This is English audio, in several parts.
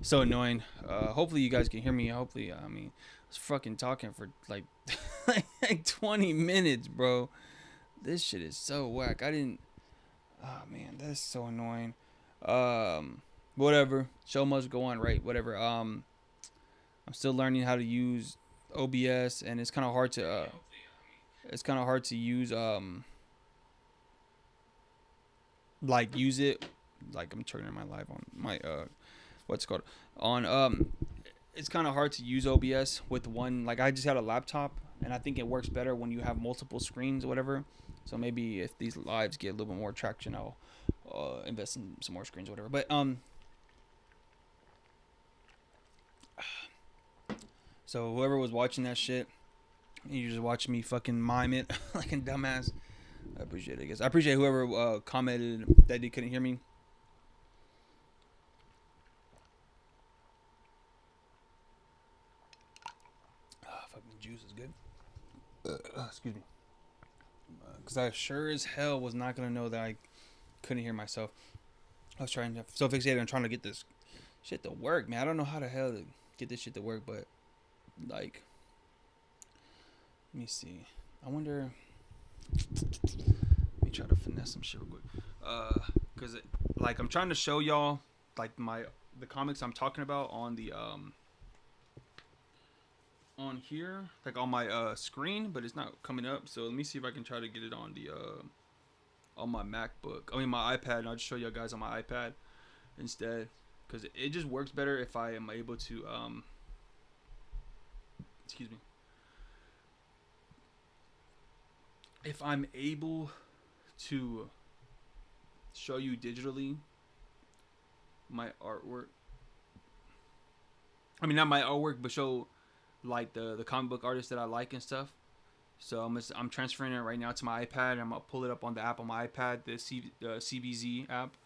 So annoying. Hopefully you guys can hear me. Hopefully, I mean, I was fucking talking for like like 20 minutes, bro. This shit is so whack. I didn't. Oh man, that's so annoying. Whatever. Show must go on, right? Whatever. I'm still learning how to use OBS, and it's kind of hard to. It's kind of hard to use. Like use it. Like I'm turning my live on my what's it called on it's kind of hard to use OBS with one. Like I just had a laptop, and I think it works better when you have multiple screens or whatever. So maybe if these lives get a little bit more traction, I'll invest in some more screens or whatever. But so whoever was watching that shit, you just watching me fucking mime it like a dumbass. I appreciate it, I guess. I appreciate whoever commented that they couldn't hear me. Fucking juice is good. Excuse me. Because I sure as hell was not gonna know that I couldn't hear myself. I was trying to so fixated on trying to get this shit to work, man. I don't know how the hell to get this shit to work, but like, let me see. I wonder. Let me try to finesse some shit real quick. Cause like I'm trying to show y'all like the comics I'm talking about on the on here, like on my screen, but it's not coming up. So let me see if I can try to get it on my MacBook. I mean my iPad, and I'll just show you guys on my iPad instead, because it just works better if I am able to excuse me, if I'm able to show you digitally my artwork. I mean not my artwork, but show like the comic book artists that I like and stuff. So I'm transferring it right now to my iPad. I'm gonna pull it up on the app on my iPad, the CBZ app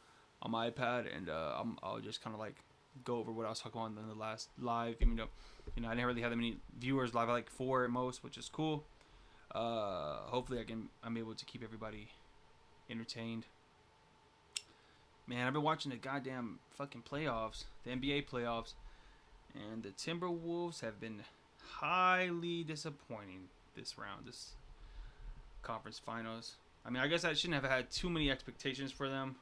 on my iPad, and I'll just kind of like go over what I was talking about in the last live. Even though, I didn't really have that many viewers live, like 4 at most, which is cool. Hopefully I'm able to keep everybody entertained. Man, I've been watching the goddamn fucking playoffs, the NBA playoffs, and the Timberwolves have been highly disappointing this conference finals. I mean, I guess I shouldn't have had too many expectations for them,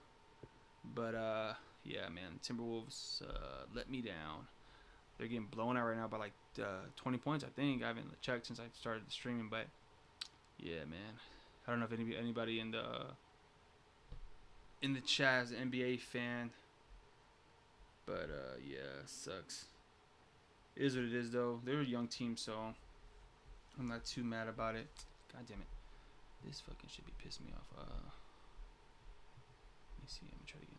but yeah, man, Timberwolves let me down. They're getting blown out right now by like 20 points, I think. I haven't checked since I started streaming, but yeah, man. I don't know if anybody in the chat is an NBA fan, but yeah, it sucks. It is what it is, though. They're a young team, so I'm not too mad about it. God damn it. This fucking should be pissing me off. Let me see. I'm gonna try to get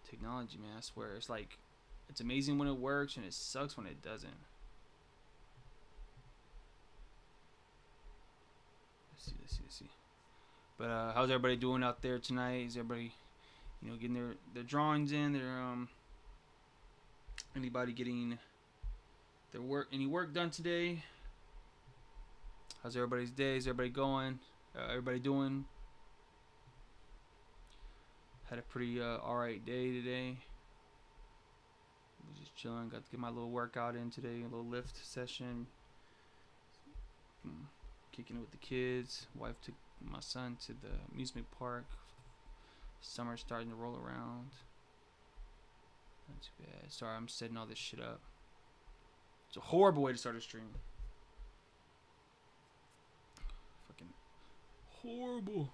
technology, man. I swear. It's like, it's amazing when it works, and it sucks when it doesn't. Let's see. But how's everybody doing out there tonight? Is everybody, getting their drawings in? Anybody getting any work done today? How's everybody's day? Is everybody going? Everybody doing? Had a pretty alright day today. Was just chilling. Got to get my little workout in today. A little lift session. Kicking it with the kids. Wife took my son to the amusement park. Summer's starting to roll around. Not too bad. Sorry, I'm setting all this shit up. It's a horrible way to start a stream. Fucking horrible.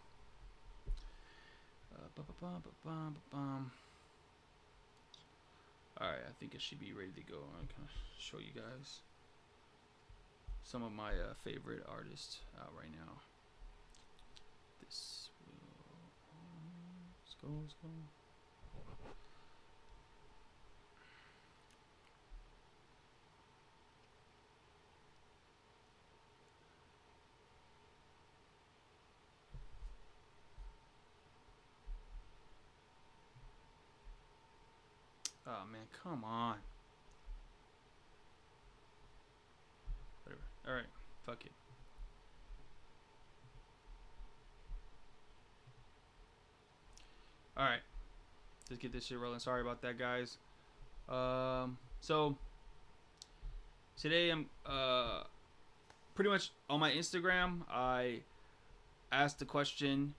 Alright, I think it should be ready to go. I'm gonna show you guys some of my favorite artists out right now. This will... Let's go. Oh man, come on. Whatever. Alright, fuck it. Alright. Let's get this shit rolling. Sorry about that, guys. So today I'm pretty much on my Instagram. I asked the question,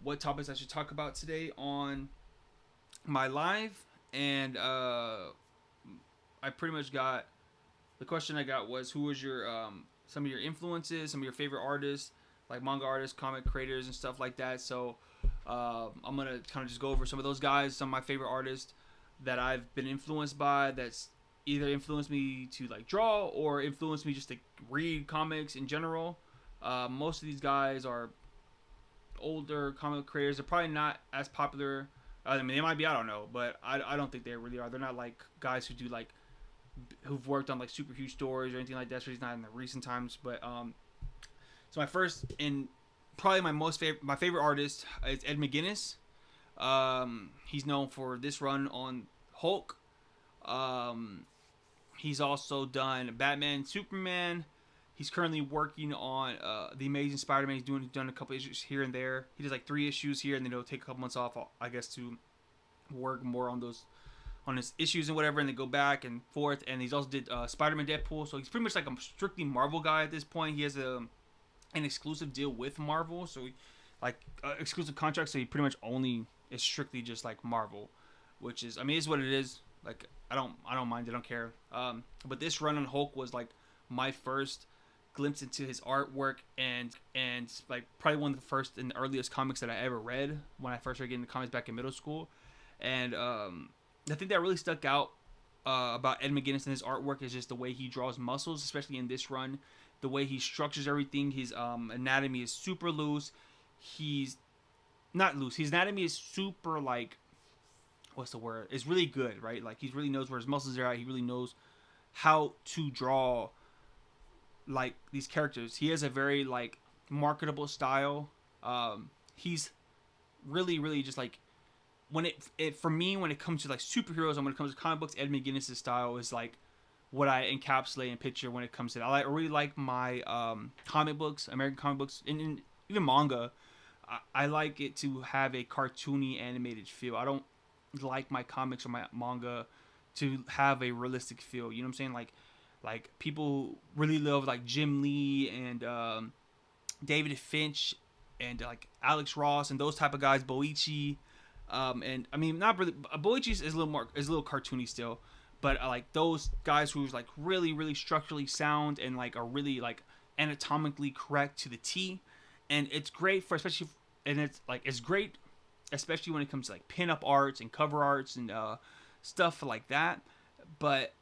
what topics I should talk about today on my live, and I pretty much got the question I got was, who was your some of your influences, some of your favorite artists, like manga artists, comic creators, and stuff like that. So I'm gonna kind of just go over some of those guys, some of my favorite artists that I've been influenced by. That's either influenced me to like draw or influenced me just to read comics in general. Most of these guys are older comic creators. They're probably not as popular. I mean, they might be. I don't know, but I don't think they really are. They're not like guys who do like who've worked on like super huge stories or anything like that. So he's not in the recent times. But so my first and probably my favorite artist is Ed McGuinness. He's known for this run on Hulk. He's also done Batman, Superman. He's currently working on the Amazing Spider-Man. He's done a couple issues here and there. He does like 3 issues here, and then he'll take a couple months off, I guess, to work more on his issues and whatever, and then go back and forth. And he's also did Spider-Man, Deadpool. So he's pretty much like a strictly Marvel guy at this point. He has an exclusive deal with Marvel, so exclusive contract. So he pretty much only is strictly just like Marvel, which is, I mean, it's what it is. Like I don't mind. I don't care. But this run on Hulk was like my first glimpse into his artwork, and like probably one of the first and earliest comics that I ever read when I first started getting the comics back in middle school. And the thing that really stuck out about Ed McGuinness and his artwork is just the way he draws muscles, especially in this run. The way he structures everything. His anatomy is super loose. He's not loose. His anatomy is super like, what's the word? It's really good, right? Like he really knows where his muscles are at. He really knows how to draw like these characters. He has a very like marketable style. He's really just like, when it for me, when it comes to like superheroes and when it comes to comic books, Ed McGuinness' style is like what I encapsulate and picture when it comes to that. I really like my comic books, American comic books, and even manga. I like it to have a cartoony animated feel. I don't like my comics or my manga to have a realistic feel. You know what I'm saying? Like people really love like Jim Lee and David Finch and like Alex Ross and those type of guys, Boichi. And I mean, not really. Boichi is a little cartoony still, but like those guys who's like really structurally sound and like are really like anatomically correct to the T, and it's great for it's great especially when it comes to like pin-up arts and cover arts and stuff like that. But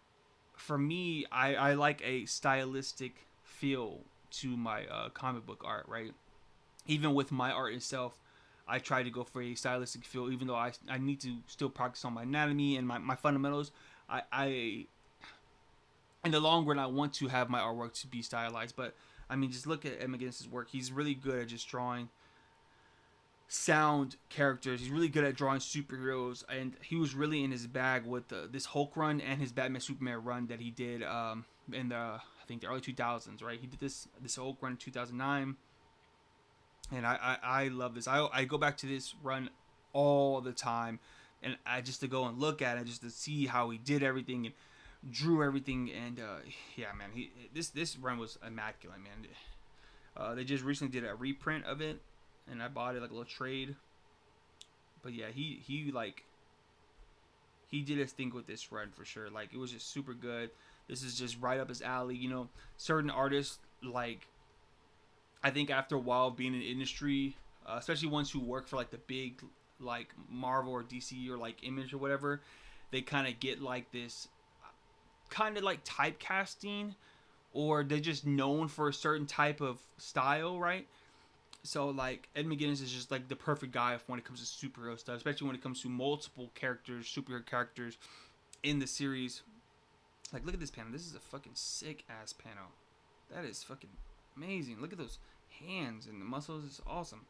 for me, I like a stylistic feel to my comic book art, right? Even with my art itself, I try to go for a stylistic feel, even though I need to still practice on my anatomy and my fundamentals. I in the long run, I want to have my artwork to be stylized. But I mean, just look at Ed McGuinness' work. He's really good at just drawing sound characters. He's really good at drawing superheroes, and he was really in his bag with this Hulk run and his Batman Superman run that he did in the, I think, the early 2000s, right? He did this Hulk run in 2009, and I love this. I go back to this run all the time, and I just to go and look at it, just to see how he did everything and drew everything. And yeah, man, this run was immaculate, man. They just recently did a reprint of it, and I bought it like a little trade. But yeah, he did his thing with this run for sure. Like, it was just super good. This is just right up his alley. You know, certain artists, like, I think after a while being in the industry, especially ones who work for like the big like Marvel or DC or like Image or whatever, they kind of get like this kind of like typecasting, or they're just known for a certain type of style, right? So like Ed McGuinness is just like the perfect guy when it comes to superhero stuff, especially when it comes to multiple characters, superhero characters in the series. Like, look at this panel. This is a fucking sick ass panel. That is fucking amazing. Look at those hands and the muscles. It's awesome.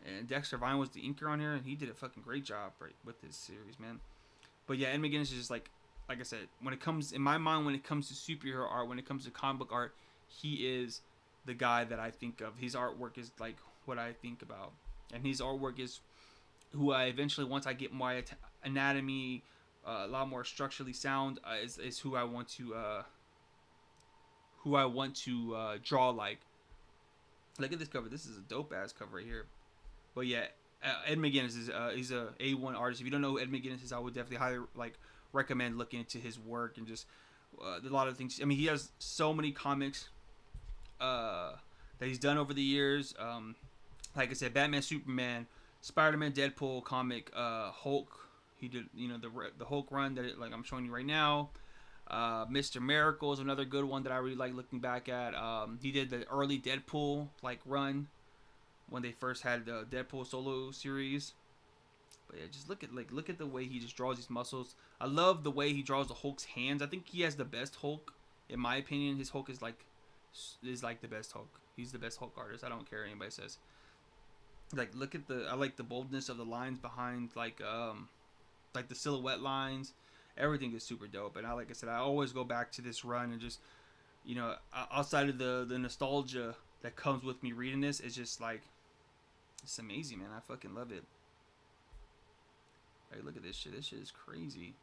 And Dexter Vine was the inker on here, and he did a fucking great job right with this series, man. But yeah, Ed McGuinness is just like I said, when it comes in my mind, when it comes to superhero art, when it comes to comic book art, he is the guy that I think of. His artwork is like what I think about, and his artwork is who I eventually, once I get my anatomy a lot more structurally sound. Is who I want to draw like. Look at this cover. This is a dope ass cover right here. But yeah, Ed McGuinness is he's a A1 artist. If you don't know who Ed McGuinness is, I would definitely highly recommend looking into his work and just a lot of things. I mean, he has so many comics that he's done over the years. Like I said, Batman, Superman, Spider-Man, Deadpool comic, Hulk. He did the Hulk run that like I'm showing you right now. Mr. Miracle is another good one that I really like looking back at. He did the early Deadpool like run when they first had the Deadpool solo series. But yeah, just look at the way he just draws these muscles. I love the way he draws the Hulk's hands. I think he has the best Hulk, in my opinion. His Hulk is like the best Hulk. He's the best Hulk artist. I don't care what anybody says. Like I like the boldness of the lines behind like the silhouette lines. Everything is super dope. And like I said, I always go back to this run and just outside of the nostalgia that comes with me reading this, it's just like it's amazing, man. I fucking love it. Hey, look at this shit. This shit is crazy.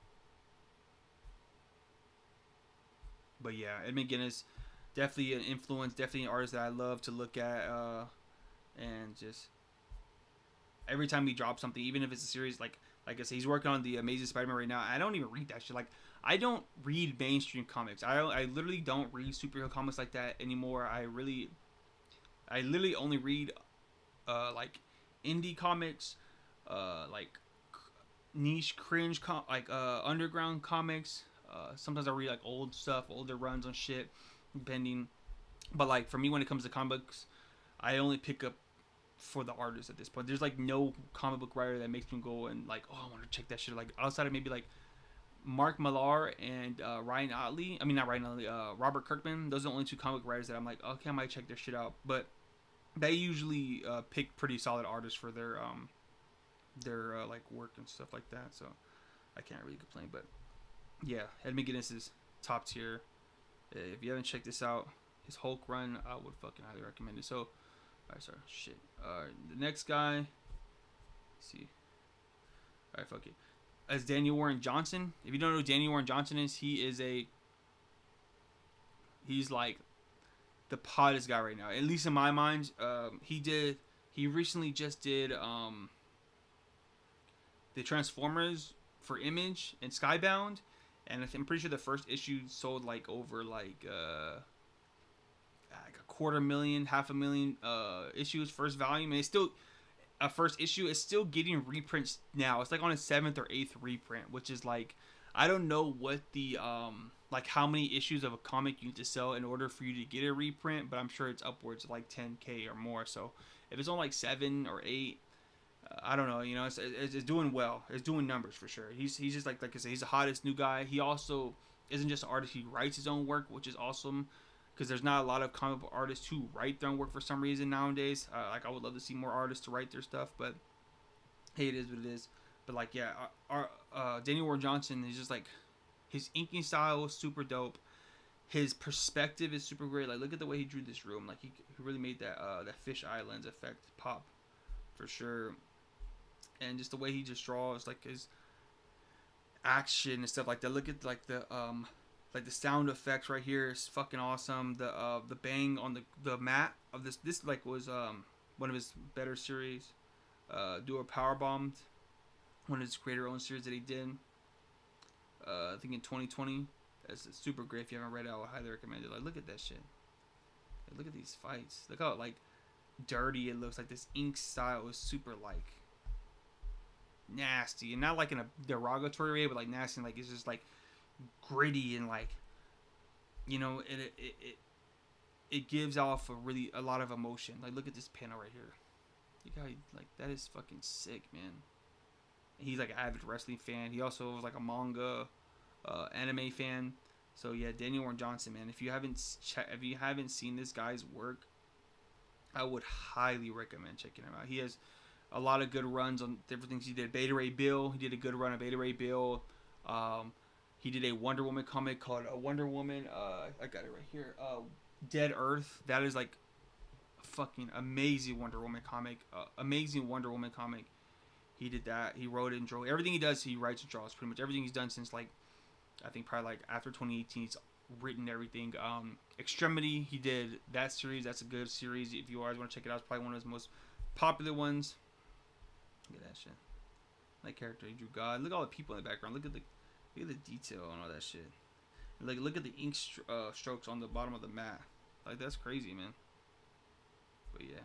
But yeah, Ed McGuinness, definitely an influence, definitely an artist that I love to look at, and just every time he drops something, even if it's a series like I said, he's working on the Amazing Spider-Man right now. I don't even read that shit. Like, I don't read mainstream comics. I literally don't read superhero comics like that anymore. I literally only read like indie comics, like niche cringe underground comics. Sometimes I read like old stuff, older runs on shit, depending. But like for me, when it comes to comics, I only pick up for the artist at this point. There's like no comic book writer that makes me go and like, oh, I want to check that shit. Like outside of maybe like Mark Millar and Ryan Otley. I mean, not Ryan Otley. Robert Kirkman. Those are the only two comic writers that I'm like, okay, I might check their shit out. But they usually pick pretty solid artists for their like work and stuff like that. So I can't really complain. But yeah, Ed McGuinness is top tier. If you haven't checked this out, his Hulk run, I would fucking highly recommend it. So. Alright, sorry. Shit. Alright, the next guy. Let's see. Alright, fuck it. As Daniel Warren Johnson. If you don't know who Daniel Warren Johnson is, he's like the hottest guy right now. At least in my mind. He recently just did the Transformers for Image and Skybound. And I'm pretty sure the first issue sold like over like 250,000, 500,000 issues, first volume, and it's still a first issue. It's still getting reprints now. It's like on its 7th or 8th reprint, which is like, I don't know what the like how many issues of a comic you need to sell in order for you to get a reprint, but I'm sure it's upwards of like 10K or more. So if it's on like 7 or 8, I don't know, it's doing well. It's doing numbers for sure. He's just like I said, he's the hottest new guy. He also isn't just an artist, he writes his own work, which is awesome. Because there's not a lot of comic book artists who write their own work for some reason nowadays. Like I would love to see more artists to write their stuff, but hey, it is what it is. But like, yeah, Daniel Warren Johnson is just like, his inking style is super dope. His perspective is super great. Like, look at the way he drew this room. Like he really made that Fish Islands effect pop, for sure. And just the way he just draws, like his action and stuff like that. Look at like the sound effects right here is fucking awesome. The bang on the mat of this like was one of his better series. Do a power bombed, one of his creator owned series that he did. I think in 2020. It's super great. If you haven't read it, I would highly recommend it. Like, look at that shit. Like, look at these fights. Look how like dirty it looks. Like this ink style is super like nasty, and not like in a derogatory way, but like nasty. Like it's just like gritty and like, it gives off a lot of emotion. Like look at this panel right here. You got like that is fucking sick, man. And he's like an avid wrestling fan. He also was like a manga, anime fan. So yeah, Daniel Warren Johnson, man. If you haven't seen this guy's work, I would highly recommend checking him out. He has a lot of good runs on different things. He did Beta Ray Bill. He did a good run of Beta Ray Bill. He did a Wonder Woman comic called Wonder Woman. I got it right here. Dead Earth. That is like a fucking amazing Wonder Woman comic. He did that. He wrote it and drew everything he does. He writes and draws pretty much everything he's done since like I think probably like after 2018. He's written everything. Extremity, he did that series. That's a good series. If you always want to check it out, it's probably one of his most popular ones. Look at that shit. That character, he drew God. Look at all the people in the background. Look at the detail and all that shit. Like look at the ink strokes on the bottom of the mat. Like that's crazy, man. But yeah,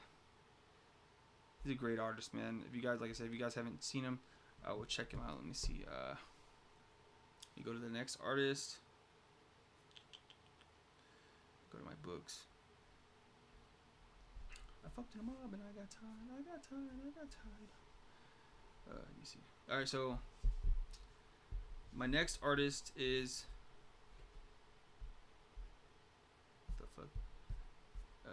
he's a great artist, man. If you guys, like I said, if you guys haven't seen him, we'll check him out. Let me see. You go to the next artist. Go to my books. I fucked him up and I got tired. Let me see. All right, so my next artist is what the fuck? I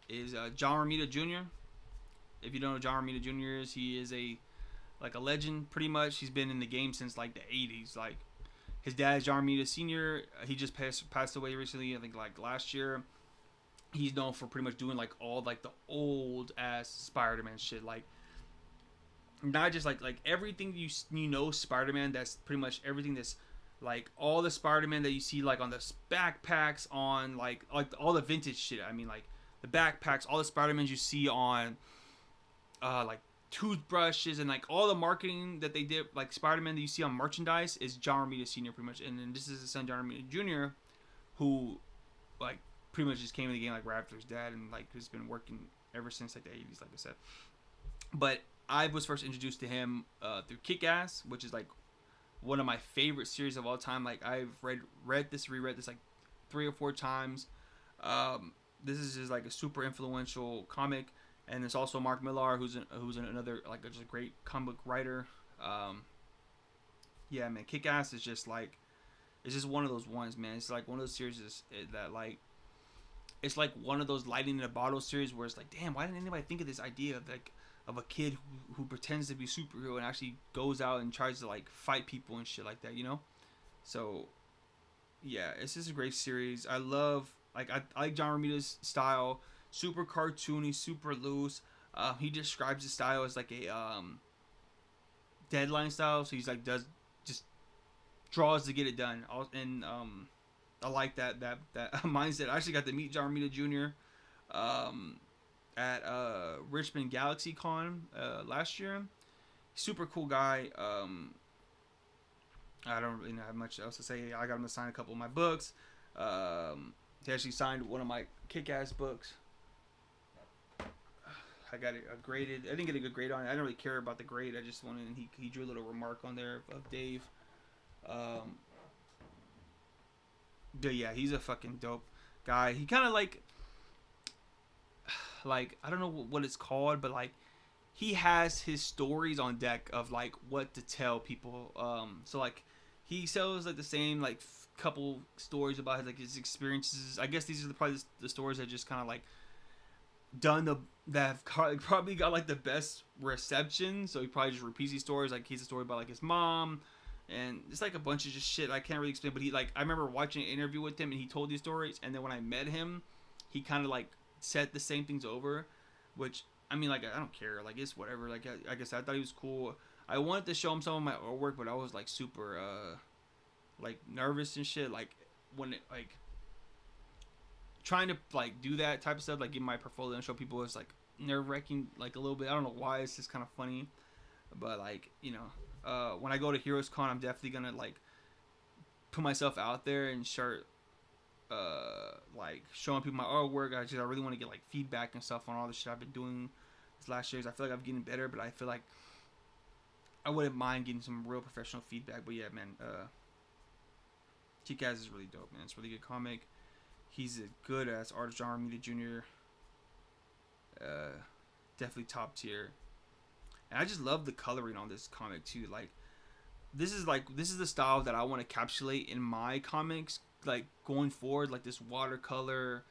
hate this. Is John Romita Jr. If you don't know who John Romita Jr. is, he is a legend pretty much. He's been in the game since like the 80s. Like his dad is John Romita Sr. He just passed away recently. I think like last year. He's known for pretty much doing like all like the old ass Spider-Man shit, like not just like everything you know Spider-Man. That's pretty much everything that's like all the Spider-Man that you see like on the backpacks, on like all the vintage shit. I mean like the backpacks, all the Spider-Mans you see on like toothbrushes and like all the marketing that they did, like Spider-Man that you see on merchandise is John Romita Sr. pretty much, and then this is his son John Romita Jr. who like pretty much just came in the game like right after his dad, and like has been working ever since like the 80s, like I said. But I was first introduced to him through Kick-Ass, which is like one of my favorite series of all time. Like I've reread this like 3 or 4 times. This is just like a super influential comic, and there's also Mark Millar, who's another like just a great comic book writer. Yeah, man, Kick-Ass is just like, it's just one of those ones, man. It's like one of those series that like, it's like one of those lightning in a bottle series where it's like, damn, why didn't anybody think of this idea of like of a kid who pretends to be a superhero and actually goes out and tries to like fight people and shit like that, you know? So yeah, it's just a great series. I love I like John Romita's style, super cartoony, super loose. He describes his style as like a deadline style, so he's like just draws to get it done. And I like that mindset. I actually got to meet John Romita Jr. At Richmond Galaxy Con last year. Super cool guy. I don't really have much else to say. I got him to sign a couple of my books. He actually signed one of my Kick-Ass books. I got it graded. I didn't get a good grade on it. I didn't really care about the grade. I just wanted, and he drew a little remark on there of Dave. But yeah, he's a fucking dope guy. He kind of like I don't know what it's called, but like he has his stories on deck of like what to tell people. So like he sells like the same like couple stories about his, like his experiences. I guess these are probably the stories that just kind of like that have probably got like the best reception. So he probably just repeats these stories. Like he's a story about like his mom, and it's like a bunch of just shit I can't really explain. But he like, I remember watching an interview with him and he told these stories, and then when I met him, he kind of like said the same things over, which I mean, like I don't care, like it's whatever. Like I guess I thought he was cool. I wanted to show him some of my artwork, but I was like super like nervous and shit. Like when it, like trying to like do that type of stuff, like give my portfolio and show people, was like nerve-wracking, like a little bit. I don't know why, it's just kind of funny. But like, you know, when I go to Heroes Con, I'm definitely gonna like put myself out there and start like showing people my artwork. I really want to get like feedback and stuff on all the shit I've been doing this last years. I feel like I'm getting better, but I feel like I wouldn't mind getting some real professional feedback. But yeah, man, Kick-Ass is really dope, man. It's a really good comic. He's a good ass artist, John Romita Jr. Definitely top tier. And I just love the coloring on this comic too. Like this is the style that I want to encapsulate in my comics, like going forward, like this watercolor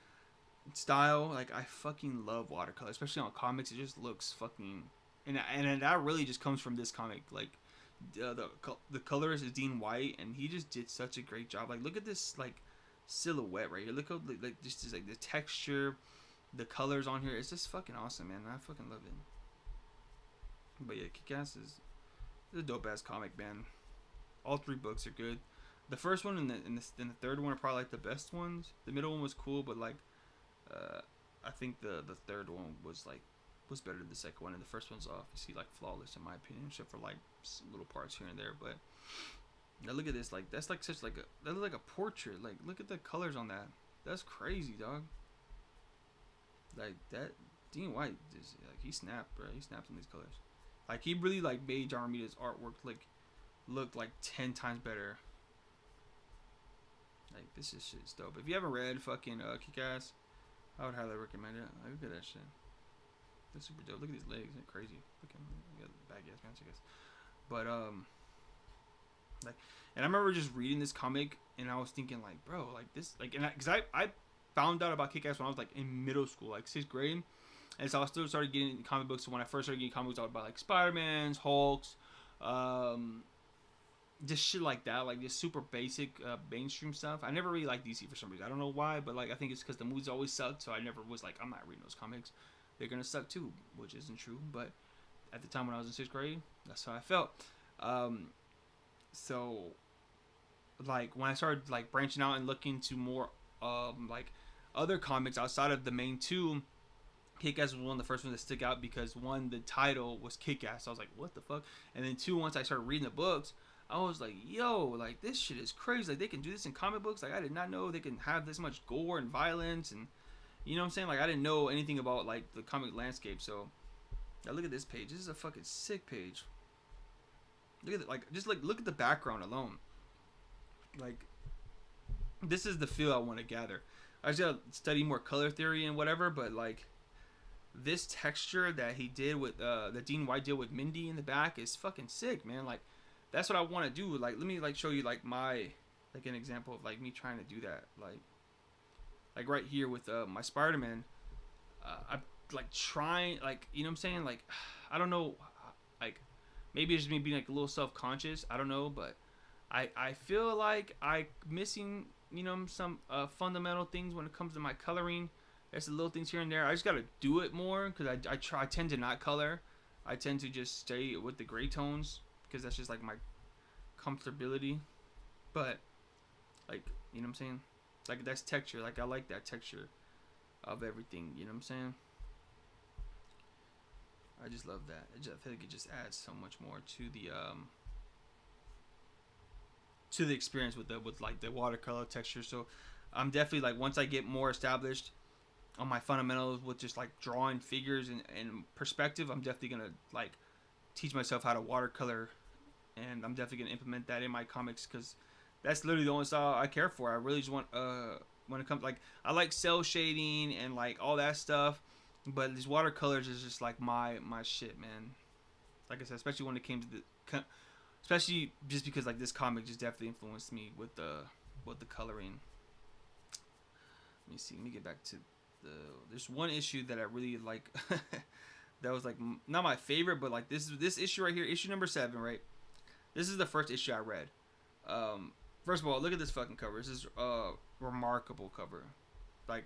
style. Like I fucking love watercolor, especially on comics. It just looks fucking, and that really just comes from this comic. Like the colorist is Dean White, and he just did such a great job. Like look at this like silhouette right here. Look how like just like the texture, the colors on here, it's just fucking awesome, man. I fucking love it. But yeah, Kick-Ass is a dope ass comic, man. All three books are good. The first one and the third one are probably like the best ones. The middle one was cool, but like, I think the third one was better than the second one, and the first one's obviously like flawless in my opinion, except for like some little parts here and there. But now look at this, like that's like such like that looks like a portrait. Like look at the colors on that. That's crazy, dog. Like that, Dean White just like he snapped, bro. He snapped on these colors. Like he really like made John Romita's artwork like look like 10 times better. Like this is shit's dope. If you haven't read fucking Kick-Ass, I would highly recommend it. Like, look at that shit. That's super dope. Look at these legs. They're crazy. Look at him. Baggy ass pants, I guess. But like, and I remember just reading this comic and I was thinking like, bro, like this, like, and because I found out about Kick-Ass when I was like in middle school, like 6th grade. And so I still started getting comic books. So when I first started getting comic books, I would buy like Spider-Man's, Hulk's, just shit like that, like just super basic mainstream stuff. I never really liked DC for some reason. I don't know why, but like I think it's because the movies always sucked. So I never was like, I'm not reading those comics. They're gonna suck too, which isn't true. But at the time when I was in 6th grade, that's how I felt. So like when I started like branching out and looking to more like other comics outside of the main two, Kick-Ass was one of the first ones to stick out because one, the title was Kick-Ass. So I was like, what the fuck? And then two, once I started reading the books, I was like, yo, like this shit is crazy. Like they can do this in comic books. Like I did not know they can have this much gore and violence, and you know what I'm saying? Like I didn't know anything about like the comic landscape. So now look at this page. This is a fucking sick page. Look at it. Like just like look at the background alone. Like this is the feel I want to gather. I just gotta study more color theory and whatever, but like this texture that he did with that Dean White did with Mindy in the back is fucking sick, man. Like that's what I want to do. Like let me like show you like my like an example of like me trying to do that. Like right here with my Spider-Man, I'm like trying, like, you know what I'm saying, like I don't know, like maybe it's just me being like a little self-conscious, I don't know, but I feel like I missing, you know, some fundamental things when it comes to my coloring. There's the little things here and there. I just gotta do it more because I tend to not color. I tend to just stay with the gray tones because that's just like my comfortability. But like, you know what I'm saying? Like that's texture. Like I like that texture of everything. You know what I'm saying? I just love that. I feel like it just adds so much more to the experience with like the watercolor texture. So I'm definitely like once I get more established on my fundamentals with just like drawing figures and perspective, I'm definitely gonna like teach myself how to watercolor, and I'm definitely gonna implement that in my comics because that's literally the only style I care for. I really just want when it comes like I like cell shading and like all that stuff, but these watercolors is just like my shit, man. Like I said, especially when it came to the especially just because like this comic just definitely influenced me with the coloring. Let me see. Let me get back to there's one issue that I really like that was like not my favorite, but like this issue right here, issue number 7, right? This is the first issue I read. First of all, look at this fucking cover. This is a remarkable cover. Like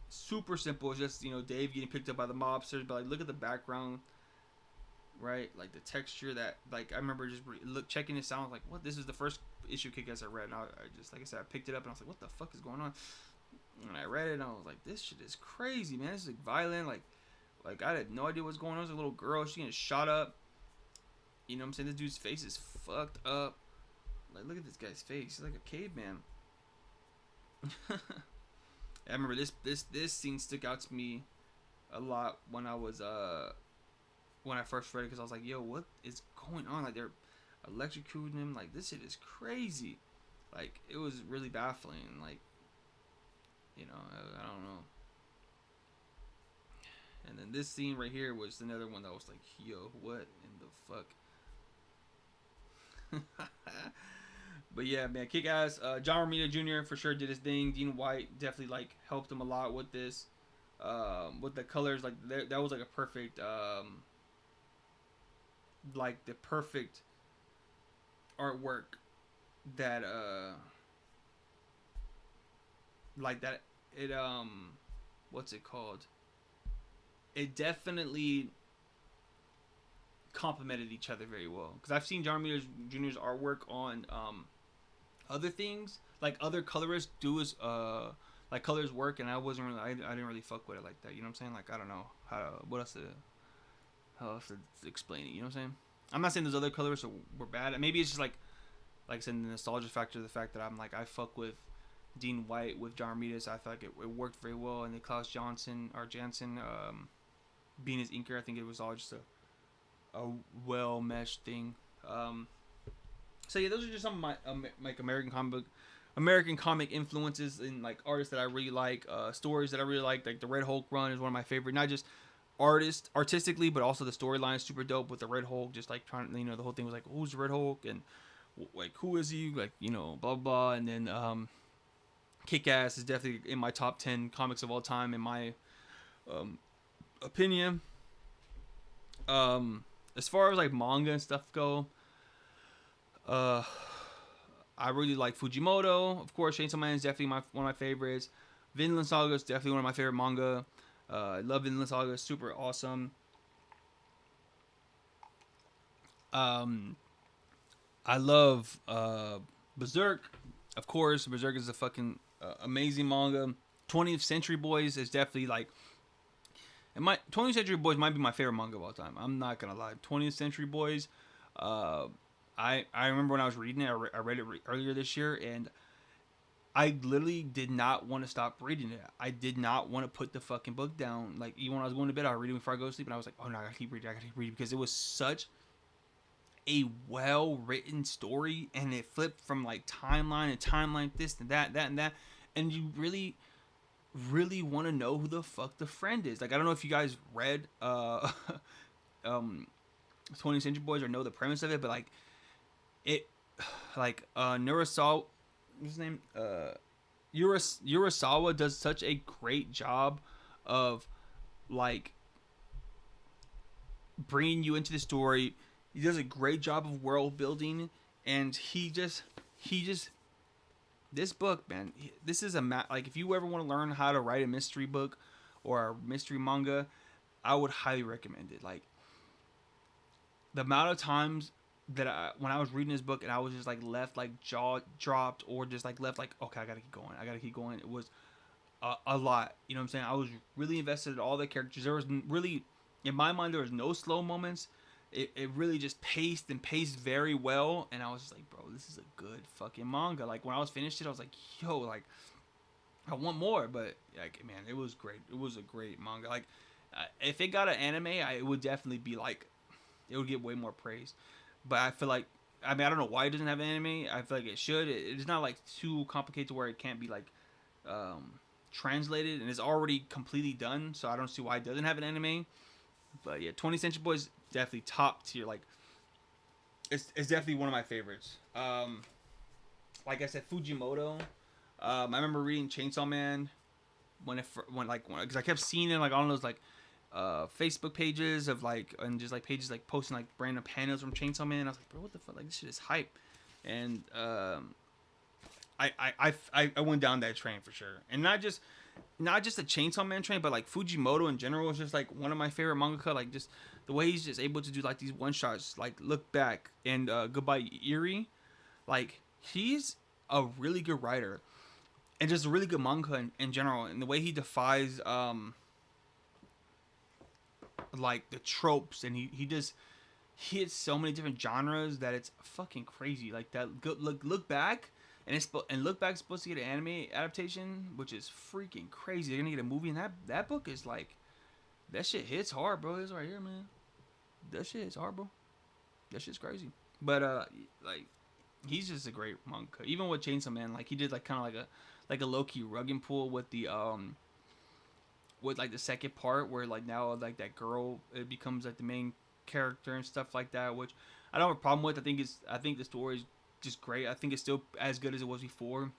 super simple. It's just, you know, Dave getting picked up by the mobsters, but like look at the background, right? Like the texture that like I remember just checking this out. I was like, what? This is the first issue Kick-Ass I read, and I just like I said, I picked it up and I was like, what the fuck is going on? And I read it and I was like, this shit is crazy, man. This is like violent. Like I had no idea what's going on. There's a little girl. She getting shot up. You know what I'm saying? This dude's face is fucked up. Like look at this guy's face. He's like a caveman. I remember this scene stuck out to me a lot when I was when I first read it because I was like, yo, what is going on? Like they're electrocuting him. Like this shit is crazy. Like it was really baffling. Like, you know, I don't know. And then this scene right here was another one that was like, yo, what in the fuck? But yeah, man, Kick-Ass. John Romita Jr. for sure did his thing. Dean White definitely like helped him a lot with this. With the colors, like that was like a perfect, like the perfect artwork that like that it what's it called? It definitely complemented each other very well. Because I've seen John Romita Jr.'s artwork on other things, like other colorists do his like colors work, and I wasn't really, I didn't really fuck with it like that. You know what I'm saying? Like I don't know what else to how else to explain it. You know what I'm saying? I'm not saying those other colorists were bad. Maybe it's just like I said, the nostalgia factor, the fact that I'm like I fuck with Dean White with John Romita. I feel like it worked very well, and then Klaus Janson being his inker, I think it was all just a well meshed thing. So yeah, those are just some of my like American comic influences and like artists that I really like, stories that I really like. Like the Red Hulk run is one of my favorite. Not just artistically, but also the storyline is super dope with the Red Hulk. Just like trying, the whole thing was like, who's the Red Hulk and like who is he? Like blah blah. And then Kick-Ass is definitely in my top 10 comics of all time in my opinion. As far as like manga and stuff go, I really like Fujimoto. Of course, Chainsaw Man is definitely one of my favorites. Vinland Saga is definitely one of my favorite manga. I love Vinland Saga. Super awesome. I love Berserk. Of course, Berserk is a fucking amazing manga. 20th Century Boys is definitely like... And my 20th Century Boys might be my favorite manga of all time. I'm not gonna lie. 20th Century Boys, I remember when I was reading it. I read it earlier this year, and I literally did not want to stop reading it. I did not want to put the fucking book down. Like even when I was going to bed, I would read it before I go to sleep, and I was like, oh no, I gotta keep reading. Because it was such a well written story, and it flipped from like timeline to timeline, this and that, and you really want to know who the fuck the friend is. Like I don't know if you guys read 20th Century Boys or know the premise of it, but like it like Nurasawa, what's his name, Urasawa does such a great job of like bringing you into the story. He does a great job of world building, and he just this book, man, this is like if you ever want to learn how to write a mystery book or a mystery manga, I would highly recommend it. Like the amount of times that when I was reading this book and I was just like left like jaw dropped or just like left like, okay, I gotta keep going. It was a lot. You know what I'm saying? I was really invested in all the characters. There was really, in my mind, there was no slow moments. It really just paced very well, and I was just like, bro, this is a good fucking manga. Like when I was finished it, I was like, yo, like I want more. But like, man, it was great. It was a great manga. Like if it got an anime, it would definitely be like, it would get way more praise. But I feel like, I mean, I don't know why it doesn't have an anime. I feel like it should. It's not like too complicated to where it can't be like translated, and it's already completely done. So I don't see why it doesn't have an anime. But yeah, 20th Century Boys definitely top tier. Like it's definitely one of my favorites. Like I said, Fujimoto. I remember reading Chainsaw Man because I kept seeing it like on those like Facebook pages of like, and just like pages like posting like random panels from Chainsaw Man. I was like, bro, what the fuck? Like this shit is hype. And I went down that train for sure, and not just the Chainsaw Man train, but like Fujimoto in general is just like one of my favorite mangaka. Like just the way he's just able to do like these one shots, like Look Back and Goodbye Eerie. Like he's a really good writer, and just a really good manga in general. And the way he defies like the tropes, and he hits so many different genres that it's fucking crazy. Like that Look Back. And Look Back's supposed to get an anime adaptation, which is freaking crazy. They're gonna get a movie, and that book is like, that shit hits hard, bro. It's right here, man. That shit hits hard, bro. That shit's crazy. But like, he's just a great manga. Even with Chainsaw Man, like he did like kind of like a low key rug and pull with the with like the second part where like now like that girl, it becomes like the main character and stuff like that, which I don't have a problem with. I think the story's just great. I think it's still as good as it was before.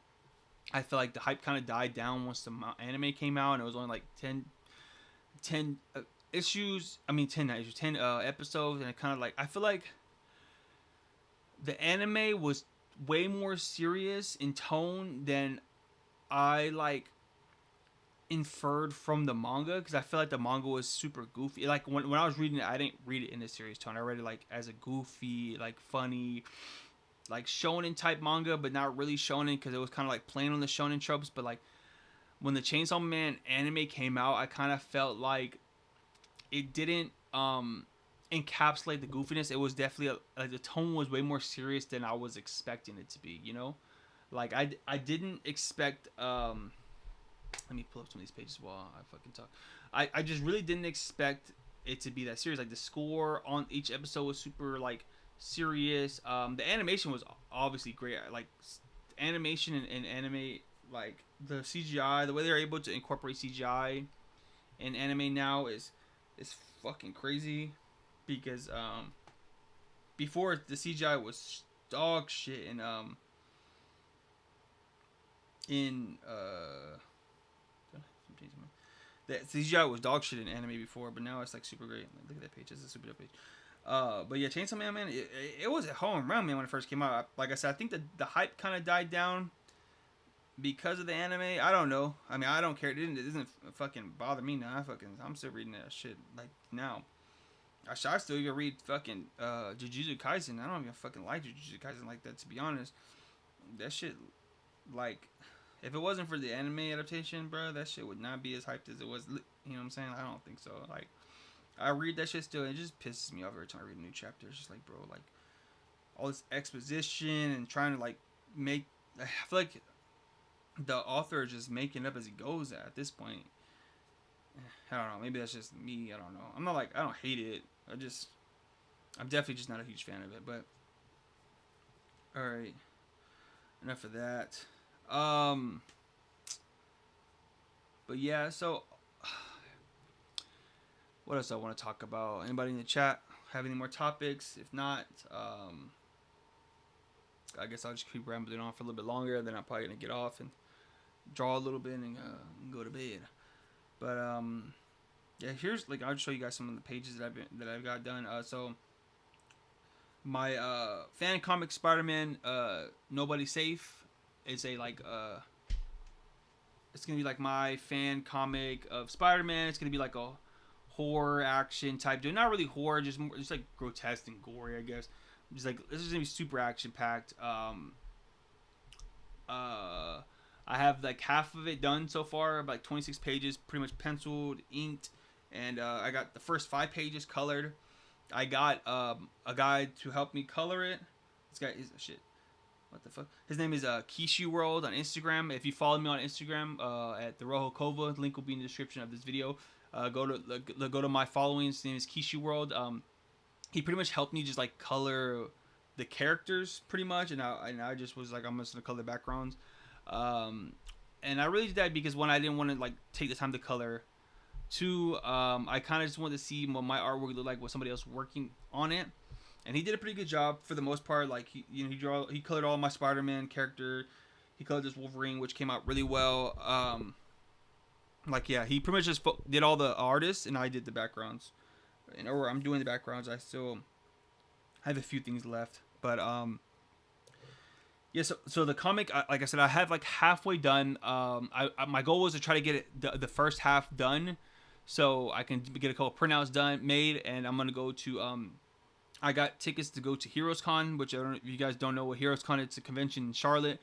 I feel like the hype kind of died down once the anime came out, and it was only like 10 issues. I mean 10 not issues, 10 episodes, and it kind of like, I feel like the anime was way more serious in tone than I like inferred from the manga, because I feel like the manga was super goofy. Like when I was reading it, I didn't read it in a serious tone. I read it like as a goofy, like funny, like shonen type manga, but not really shonen, because it was kind of like playing on the shonen tropes. But like when the Chainsaw Man anime came out, I kind of felt like it didn't encapsulate the goofiness. It was definitely like the tone was way more serious than I was expecting it to be. You know, like I didn't expect. Let me pull up some of these pages while I fucking talk. I just really didn't expect it to be that serious. Like the score on each episode was super like serious. The animation was obviously great. Like animation and anime, like the CGI, the way they're able to incorporate CGI in anime now is fucking crazy, because before the CGI was dog shit in the CGI was dog shit in anime before, but now it's like super great. Like, look at that page. It's a super dope page. But yeah, Chainsaw Man, man, it was a home run, man, when it first came out. Like I said, I think the hype kind of died down because of the anime. I don't know. I mean, I don't care. It doesn't fucking bother me now. I'm still reading that shit like now. I still even read fucking Jujutsu Kaisen. I don't even fucking like Jujutsu Kaisen like that, to be honest. That shit, like, if it wasn't for the anime adaptation, bro, that shit would not be as hyped as it was. You know what I'm saying? I don't think so. Like, I read that shit still, and it just pisses me off every time I read a new chapter. It's just like, bro, like, all this exposition and trying to, like, make... I feel like the author is just making up as he goes at this point. I don't know. Maybe that's just me. I don't know. I'm not like... I don't hate it. I'm definitely just not a huge fan of it, but... Alright. Enough of that. But yeah, so what else I want to talk about? Anybody in the chat have any more topics? If not, I guess I'll just keep rambling on for a little bit longer. Then I'm probably gonna get off and draw a little bit and go to bed. But yeah, here's like I'll show you guys some of the pages that I've got done. So my fan comic Spider-Man, Nobody Safe. It's a like it's gonna be like my fan comic of Spider-Man. It's gonna be like a horror action type deal. Not really horror, just like grotesque and gory, I guess. Just like this is gonna be super action packed. I have like half of it done so far, like 26 pages, pretty much penciled, inked, and I got the first 5 pages colored. I got a guy to help me color it. This guy is shit. What the fuck? His name is Kishu World on Instagram. If you follow me on Instagram at the Rojo Kova, link will be in the description of this video. Go to my following. His name is Kishu World. He pretty much helped me just like color the characters pretty much, and I just was like, I'm just gonna color the backgrounds. And I really did that because one, I didn't want to like take the time to color. Two, I kind of just wanted to see what my artwork looked like with somebody else working on it. And he did a pretty good job for the most part. Like he colored all my Spider-Man character. He colored this Wolverine, which came out really well. Like yeah, he pretty much just did all the artists, and I did the backgrounds. Or I'm doing the backgrounds. I have a few things left, but yeah. So the comic, like I said, I have like halfway done. My goal was to try to get it the first half done, so I can get a couple printouts made, and I'm gonna go to I got tickets to go to Heroes Con, which I don't know if you guys don't know what Heroes Con is. It's a convention in Charlotte,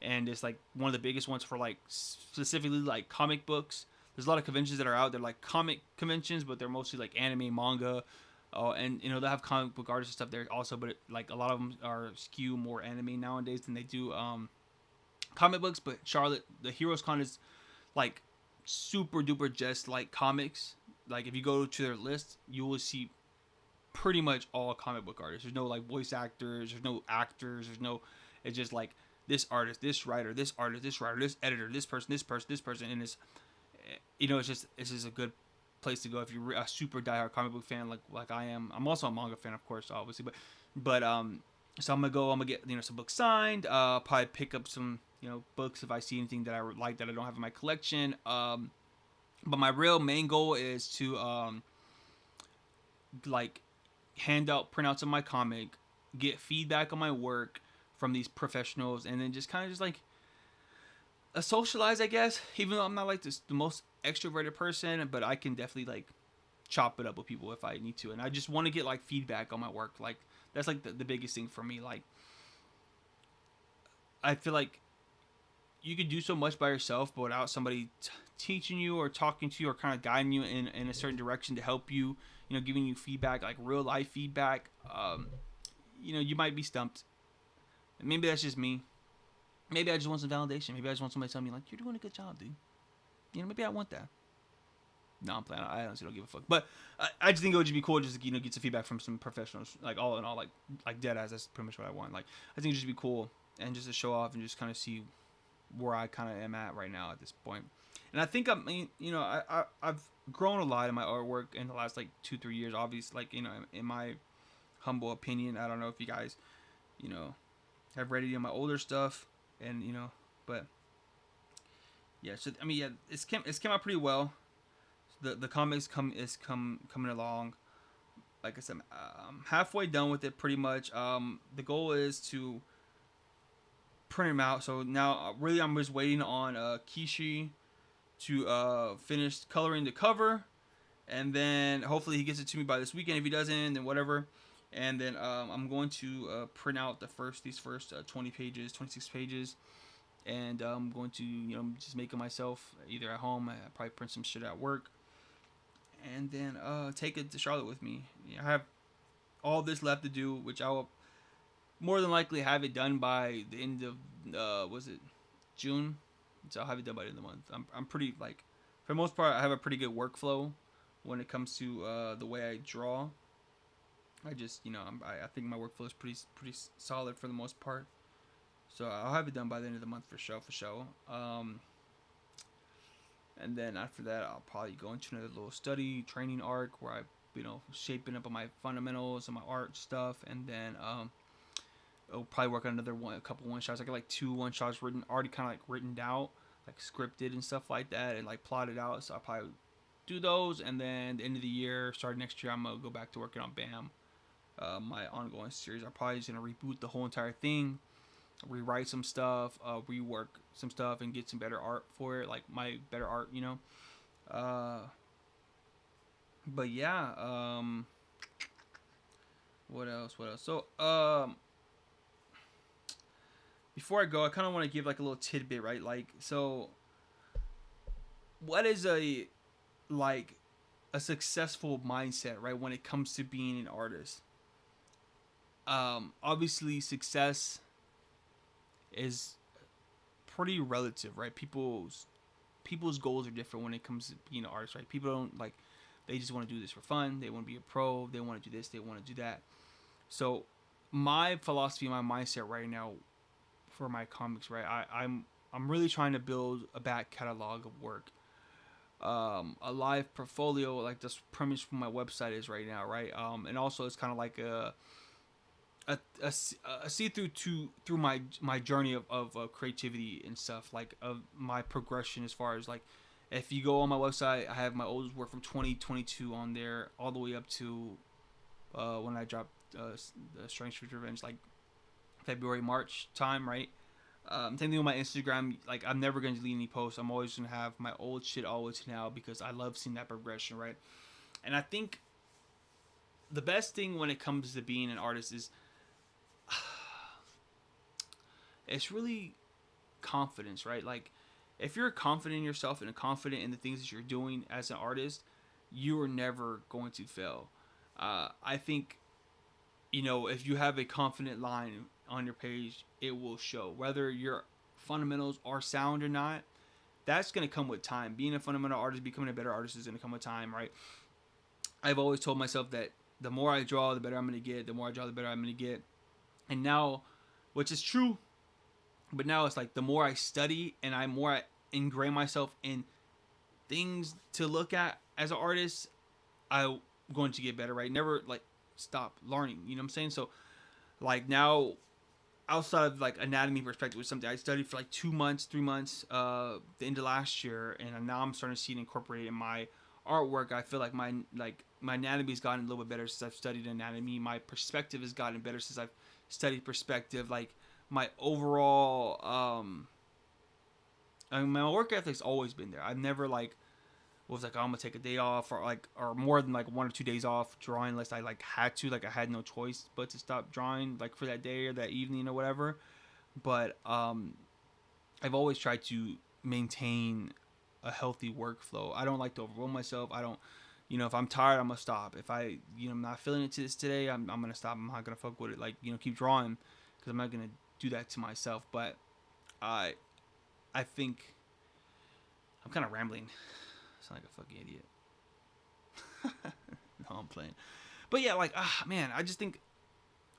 and it's like one of the biggest ones for like specifically like comic books. There's a lot of conventions that are out there like comic conventions, but they're mostly like anime, manga, and you know they have comic book artists and stuff there also. But like a lot of them are skew more anime nowadays than they do comic books. But Charlotte, the Heroes Con is like super duper just like comics. Like if you go to their list, you will see pretty much all comic book artists. There's no like voice actors, there's no actors, it's just like this artist, this writer, this artist, this writer, this editor, this person, and it's, you know, it's just a good place to go if you're a super diehard comic book fan like I am. I'm also a manga fan, of course, obviously, but so I'm gonna get, you know, some books signed, probably pick up some, you know, books if I see anything that I like that I don't have in my collection, but my real main goal is to like hand out printouts of my comic, get feedback on my work from these professionals, and then just kind of just like socialize, I guess. Even though I'm not like the most extroverted person, but I can definitely like chop it up with people if I need to. And I just want to get like feedback on my work. Like that's like the biggest thing for me. Like I feel like you could do so much by yourself, but without somebody teaching you or talking to you or kind of guiding you in a certain direction to help you, giving you feedback, like real life feedback, you might be stumped. And maybe that's just me. Maybe I just want some validation. Maybe I just want somebody to tell me like, you're doing a good job, dude. Maybe I want that. No, I'm playing. I honestly don't give a fuck. But I just think it would just be cool just to, get some feedback from some professionals. Like all in all, like dead ass. That's pretty much what I want. Like I think it would just be cool and just to show off and just kind of see where I kind of am at right now at this point. And I think I've grown a lot in my artwork in the last like 2-3 years. Obviously, like in my humble opinion, I don't know if you guys, have read any of my older stuff, and but yeah. So I mean, yeah, it's came out pretty well. The comics coming along. Like I said, I'm halfway done with it pretty much. The goal is to print them out. So now, really, I'm just waiting on Kishi to finish coloring the cover, and then hopefully he gets it to me by this weekend. If he doesn't, then whatever. And then I'm going to print out these first 20 pages, 26 pages, and I'm going to just make it myself either at home. I probably print some shit at work, and then take it to Charlotte with me. I have all this left to do, which I will more than likely have it done by the end of was it June? So I'll have it done by the end of the month. I'm pretty like, for the most part, I have a pretty good workflow when it comes to the way I draw. I just I think my workflow is pretty solid for the most part. So I'll have it done by the end of the month for sure. And then after that, I'll probably go into another little study training arc where I shaping up on my fundamentals and my art stuff, and then I'll probably work on a couple one shots. I got like 2 1-shots already kind of like written out, like scripted and stuff like that, and like plotted out. So I'll probably do those, and then the end of the year, starting next year, I'm gonna go back to working on BAM, my ongoing series. I'm probably just gonna reboot the whole entire thing, rewrite some stuff, rework some stuff, and get some better art for it, like my better art, But yeah, what else? So, before I go, I kind of want to give like a little tidbit, right? Like, so, what is like a successful mindset, right? When it comes to being an artist, obviously success is pretty relative, right? People's goals are different when it comes to being an artist, right? People don't like, they just want to do this for fun. They want to be a pro. They want to do this. They want to do that. So my philosophy, my mindset right now for my comics, right? I'm really trying to build a back catalog of work, a live portfolio, like this premise for my website is right now, right? And also it's kind of like a see through my journey of creativity and stuff, like of my progression as far as like, if you go on my website, I have my oldest work from 2022 on there, all the way up to when I dropped the Strange Fruit Revenge, like February, March time, right? Same thing with my Instagram. Like, I'm never going to delete any posts. I'm always going to have my old shit all the way to now, because I love seeing that progression, right? And I think the best thing when it comes to being an artist is it's really confidence, right? Like, if you're confident in yourself and confident in the things that you're doing as an artist, you are never going to fail. I think, if you have a confident line on your page, it will show. Whether your fundamentals are sound or not, that's going to come with time. Being a fundamental artist, becoming a better artist is going to come with time, right? I've always told myself that the more I draw, the better I'm going to get. The more I draw, the better I'm going to get. And now, which is true, but now it's like the more I study and I ingrain myself in things to look at as an artist, I'm going to get better, right? Never like stop learning, you know what I'm saying? So like now, outside of like anatomy perspective, was something I studied for like 2 months, 3 months, the end of last year, and now I'm starting to see it incorporated in my artwork. I feel like my anatomy has gotten a little bit better since I've studied anatomy. My perspective has gotten better since I've studied perspective. Like my overall I mean, my work ethic's always been there. I've never like was like, oh, I'm gonna take a day off or more than like 1 or 2 days off drawing unless I like had to, like I had no choice but to stop drawing like for that day or that evening or whatever. But I've always tried to maintain a healthy workflow. I don't like to overwhelm myself. I don't, if I'm tired, I'm gonna stop. If I'm not feeling it to this today, I'm gonna stop. I'm not gonna fuck with it. Like, keep drawing because I'm not gonna do that to myself. But I think I'm kind of rambling. I sound like a fucking idiot. No, I'm playing. But yeah, like, man, I just think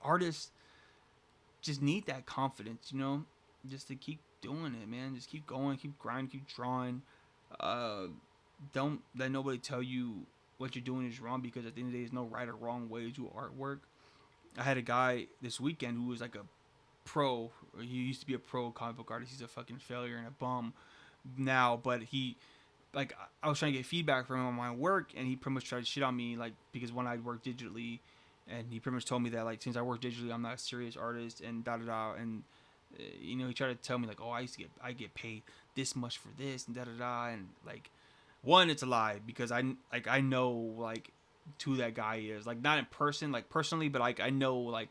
artists just need that confidence, just to keep doing it, man. Just keep going, keep grinding, keep drawing. Don't let nobody tell you what you're doing is wrong, because at the end of the day, there's no right or wrong way to do artwork. I had a guy this weekend who was like a pro. He used to be a pro comic book artist. He's a fucking failure and a bum now, but I was trying to get feedback from him on my work, and he pretty much tried to shit on me, like, because when I work digitally, and he pretty much told me that, like, since I work digitally, I'm not a serious artist, and da da da, and he tried to tell me, like, oh, I get paid this much for this, and da da da, and like, one, it's a lie, because I know like who that guy is, like, not in person, like personally, but like I know like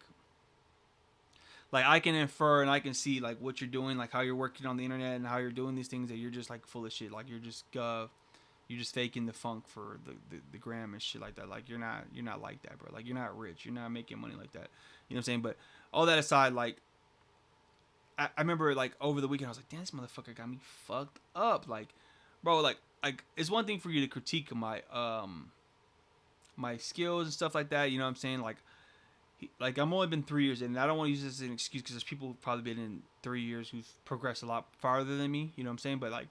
I can infer and I can see like what you're doing, like how you're working on the internet and how you're doing these things, that you're just like full of shit, like you're just faking the funk for the gram and shit like that. Like you're not like that, bro. Like you're not rich, you're not making money like that. You know what I'm saying? But all that aside, like I remember like over the weekend I was like, damn, this motherfucker got me fucked up. Like, bro, like it's one thing for you to critique my my skills and stuff like that. You know what I'm saying? Like I'm only been 3 years in, and I don't want to use this as an excuse, because there's people who've probably been in 3 years who've progressed a lot farther than me. You know what I'm saying? But like,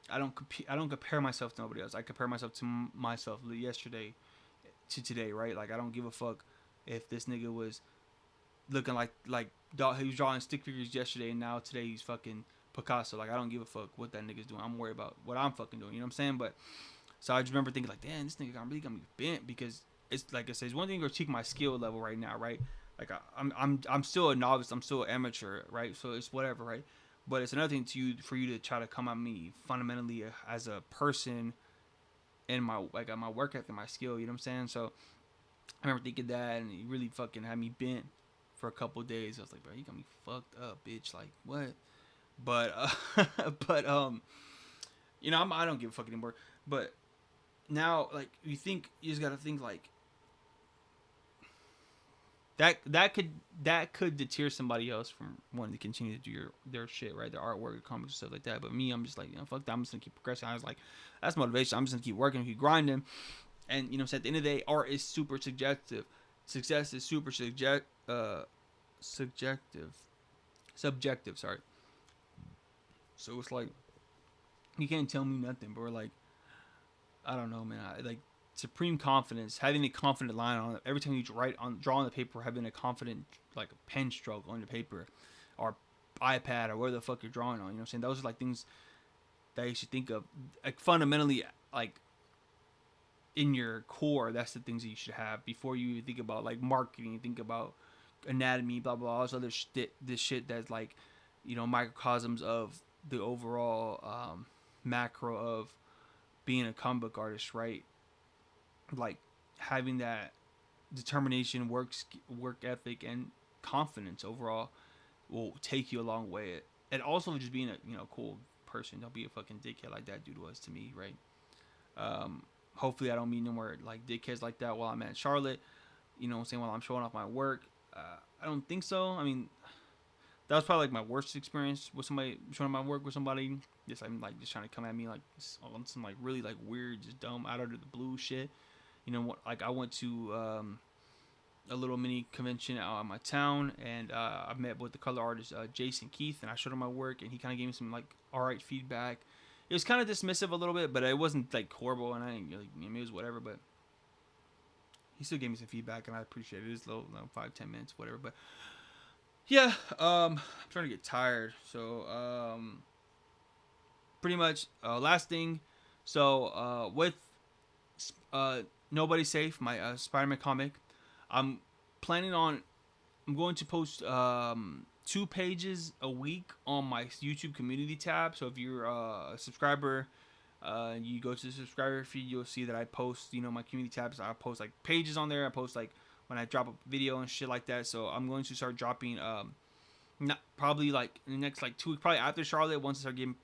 I don't compare myself to nobody else. I compare myself to myself yesterday to today, right? Like I don't give a fuck if this nigga was looking like he was drawing stick figures yesterday, and now today he's fucking Picasso. Like I don't give a fuck what that nigga's doing. I'm worried about what I'm fucking doing. You know what I'm saying? But so I just remember thinking like, damn, this nigga really got me bent, because it's like I said, it's one thing to critique my skill level right now, right? Like I'm still a novice, I'm still an amateur, right? So it's whatever, right? But it's another thing for you to try to come at me fundamentally as a person and my work ethic, my skill. You know what I'm saying? So I remember thinking that, and he really fucking had me bent for a couple of days. I was like, bro, you got me fucked up, bitch. Like what? But but I don't give a fuck anymore. But now, like, you just gotta think like that could deter somebody else from wanting to continue to do their shit, right? Their artwork, comics, and stuff like that. But me, I'm just like, fuck that. I'm just gonna keep progressing. I was like, that's motivation. I'm just gonna keep working, keep grinding. And so at the end of the day, art is super subjective. Success is super subjective. Sorry. So it's like you can't tell me nothing, bro. Like I don't know, man. Like supreme confidence, having a confident line on it. Every time you draw on the paper, having a confident like a pen stroke on the paper, or iPad, or where the fuck you're drawing on. You know what I'm saying? Those are like things that you should think of, like fundamentally, like in your core. That's the things that you should have before you even think about like marketing. Think about anatomy, blah blah, all this other shit. This shit that's like, microcosms of the overall macro of being a comic book artist, right? Like having that determination, work ethic, and confidence overall will take you a long way. And also just being a cool person. Don't be a fucking dickhead like that dude was to me, right? Hopefully I don't meet no more like dickheads like that while I'm at Charlotte. You know what I'm saying? While I'm showing off my work. I don't think so. I mean, that was probably like my worst experience with somebody showing my work with somebody. I'm like just trying to come at me like on some like really like weird, just dumb, out of the blue shit. Like I went to a little mini convention out in my town, and I met with the color artist Jason Keith, and I showed him my work, and he kind of gave me some like alright feedback. It was kind of dismissive a little bit, but it wasn't like horrible, and I didn't really, it was whatever. But he still gave me some feedback, and I appreciate it. It's little 5-10 minutes, whatever. But yeah, I'm trying to get tired, so pretty much last thing. So with Nobody's Safe, my Spider-Man comic, I'm planning on I'm going to post 2 pages a week on my YouTube community tab. So if you're a subscriber, you go to the subscriber feed, you'll see that I post, my community tabs. I post like pages on there. I post like when I drop a video and shit like that. So I'm going to start dropping, not probably like in the next like 2 weeks, probably after Charlotte. Once I start getting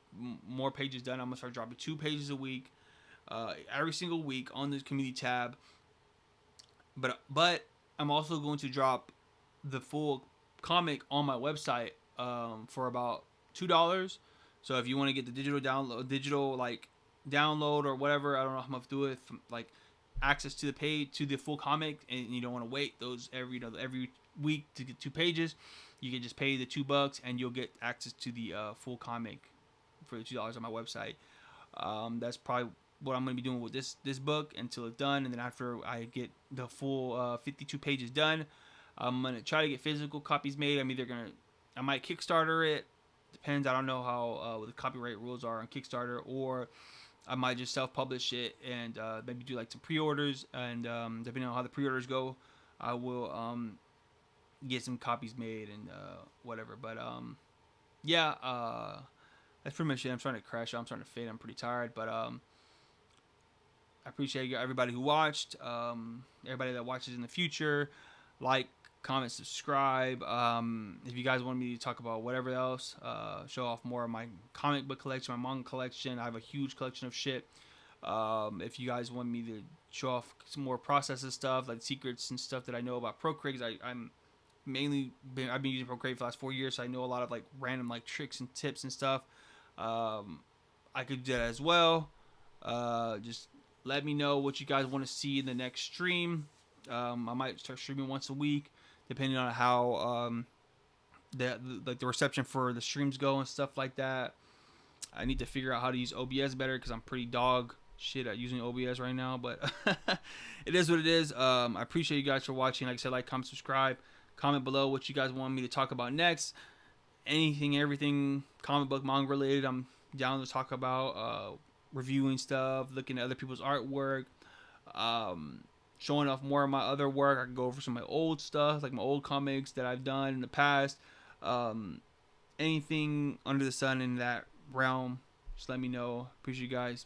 more pages done, I'm gonna start dropping 2 pages a week, every single week on the community tab. But I'm also going to drop the full comic on my website for about $2. So if you want to get the digital like download or whatever, I don't know how I'm gonna do it, like access to the page to the full comic, and you don't want to wait those every week to get 2 pages. You can just pay the $2 and you'll get access to the full comic for the $2 on my website. That's probably what I'm going to be doing with this book until it's done, and then after I get the full 52 pages done, I'm going to try to get physical copies made. I might Kickstarter it. Depends. I don't know how what the copyright rules are on Kickstarter, or I might just self-publish it and maybe do like some pre-orders, and depending on how the pre-orders go, I will get some copies made and whatever. But yeah, that's pretty much it. I'm starting to crash. I'm starting to fade. I'm pretty tired, but I appreciate everybody who watched. Everybody that watches in the future, like, comment, subscribe. If you guys want me to talk about whatever else, show off more of my comic book collection, my manga collection. I have a huge collection of shit. If you guys want me to show off some more processes stuff, like secrets and stuff that I know about Procreate, I've been using Procreate for the last 4 years, so I know a lot of like random like tricks and tips and stuff. I could do that as well. Just let me know what you guys want to see in the next stream. I might start streaming once a week, depending on how the reception for the streams go and stuff like that. I need to figure out how to use OBS better, because I'm pretty dog shit at using OBS right now, but it is what it is. I appreciate you guys for watching. Like I said, like, comment, subscribe, comment below what you guys want me to talk about next. Anything, everything comic book, manga related, I'm down to talk about. Reviewing stuff, looking at other people's artwork, showing off more of my other work. I can go over some of my old stuff, like my old comics that I've done in the past. Anything under the sun in that realm, just let me know. Appreciate you guys.